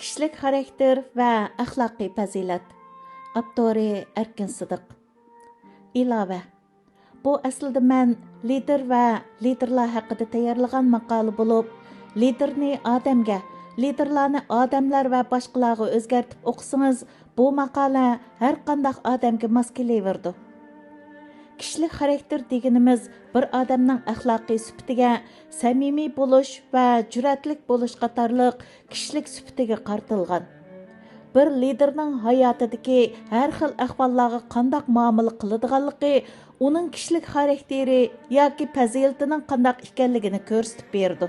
Kişilik xarakter və əxlaqi fəzilət. Abdori Erkin Sıdıq. İlavə. Bu əslində mən lider və liderlər haqqında tayyorlagan maqala bo'lib, liderni odamga, liderlarni odamlar və başqalarga o'zgartib o'qisangiz, bu maqala har qanday odamga mos kelaverdi. Kişilik xarakter deganimiz bir odamning axloqiy sifatiga, samimiy bo'lish va jur'atlik bo'lish qatorliq kishilik sifatiga qartilgan. Bir liderning hayotidagi har xil ahvollarga qanday muomala qiladiganligi uning kishilik xarakteri yoki fazilatining qanday ekanligini ko'rsatib berdi.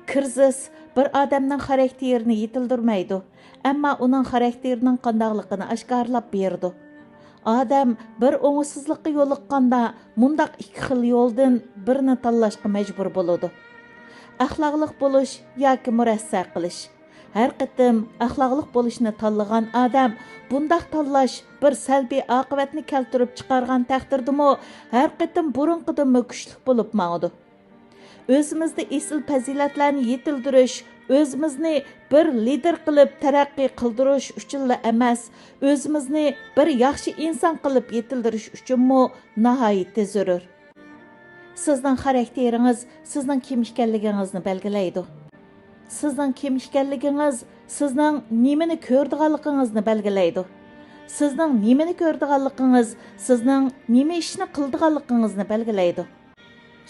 Krizis bir odamning xarakterini yetildirmaydi, ammo uning xarakterining qandayligini oshkorlab berdi. Adam bir o'ngsizlikqa yo'liqqanda mundaq ikki xil yo'ldan birini tanlashga majbur bo'ladi. Axloqliq bo'lish yoki murassa qilish. Har qatim axloqliq bo'lishni tanlagan odam bundaq tanlash bir salbiy oqibatni keltirib chiqargan taqdirdimi, har qatim burunqidan kuchli bo'lib ma'udi. O'zimizda esil fazilatlarni yetildirish, o'zimizni bir lider qilib taraqqiy qildirish uchunla emas, o'zimizni bir yaxshi inson qilib yetildirish uchunmi nihoyatda zarur. Sizning xarakteringiz sizning kim ekanligingizni belgilaydi. Sizning kim ekanligingiz sizning nimani ko'rdiganligingizni belgilaydi. Sizning nimani ko'rdiganligingiz sizning nima ishni qildiganligingizni belgilaydi.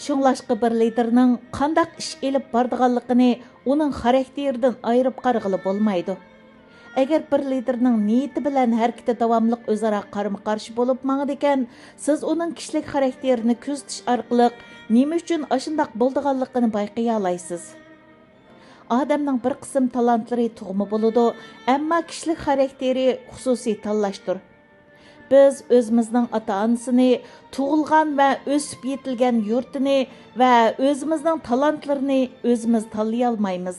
Şunlaşqı bir liderning qandaq ish elib bordiganligini uning xarakteridan ayirib qarag'ili bo'lmaydi. Agar bir liderning niyati bilan harakati davomli o'zaro qarama-qarshi bo'lib mangdi ekan, siz uning kishilik xarakterini kuzatish orqali nima uchun ashundaq bo'ldiganligini bayqay olasiz. Odamning bir qism talantlari tug'ma bo'ladi, ammo kishilik xarakteri xususiy tanlashdir. Biz o'zimizning ota-onasini, tug'ilgan va o'sib yetilgan yurtini va o'zimizning talantlarini o'zimiz tanlay olmaymiz.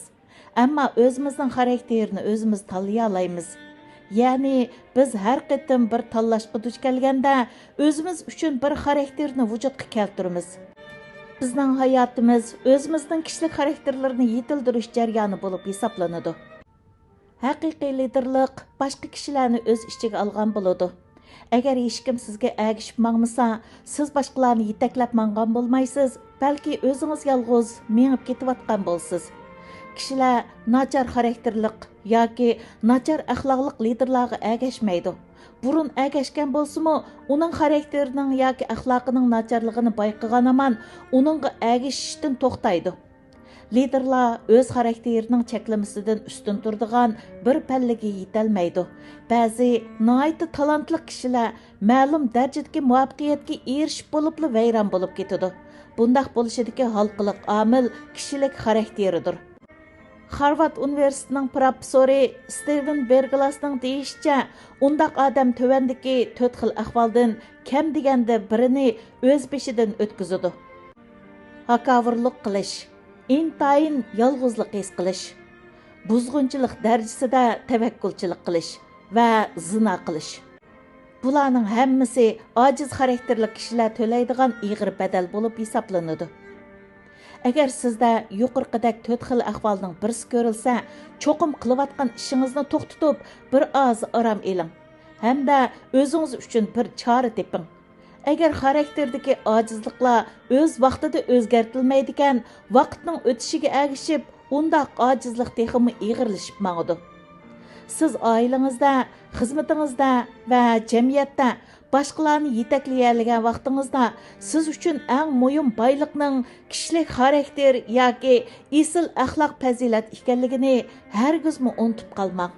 Ammo o'zimizning xarakterini o'zimiz tanlay olamiz. Ya'ni biz har qatim bir tanlashga duch kelganda o'zimiz uchun bir xarakterni vujudga keltiramiz. Bizning hayotimiz o'zimizning kishilik xarakterlarini yetildirish jarayoni bo'lib hisoblanadi. Haqiqiy liderlik boshqa kishilarni o'z ichiga olgan bo'ladi. Agar hech kim sizga ergishib mangmasa, siz boshqalarni yetaklab mangan bo'lmaysiz, balki o'zingiz yolg'iz mengib ketayotgan bo'lsiz. Kishilar nachar xarakterlik yoki nachar axloqliq liderlarga ergashmaydi. Burun ergashgan bo'lsa-mu, uning xarakterining yoki axloqining nacharligini bayqagan aman uningga ergashishdan to'xtaydi. Liderlar o'z xarakterining cheklamasidan ustun turadigan bir pallaga yetolmaydi. Ba'zi nihoyatda talantli kishilar ma'lum darajadagi muvaffaqiyatga erishib bo'libli vayron bo'lib ketadi. Bundaq bo'lishidagi halqiliq omil kishilik xarakteridir. Harvard Universitetining professori Steven Berglasning deyishicha, undaq odam tövandagi 4 xil ahvoldan kam deganda birini o'z beshidan o'tkazadi. Hakavrlik qilish, intayin yolg'izlik his qilish, buzg'unchilik darajasida tavakkulchilik qilish va zina qilish. Bularning hammasi ojiz xarakterli kishilar to'laydigan ig'ir badal bo'lib hisoblanadi. Agar sizda yuqorqidek 4 xil ahvolning birisi ko'rilsa, cho'qim qilayotgan ishingizni to'xtatib, bir oz orom eling. Hamda o'zingiz uchun bir chora teping. Agar xarakterdagi ojizliklar o'z vaqtida o'zgartirilmaydi ekan, vaqtning o'tishiga ergishib, undaq ojizlik texmi ig'irlashib mangdi. Siz oilangizda, xizmatingizda va jamiyatda boshqalarni yetaklaydigan vaqtingizda siz uchun eng muhim boyliqning kishilik xarakter yoki esil axloq fazilat ekanligini hargiz unutib qolmang.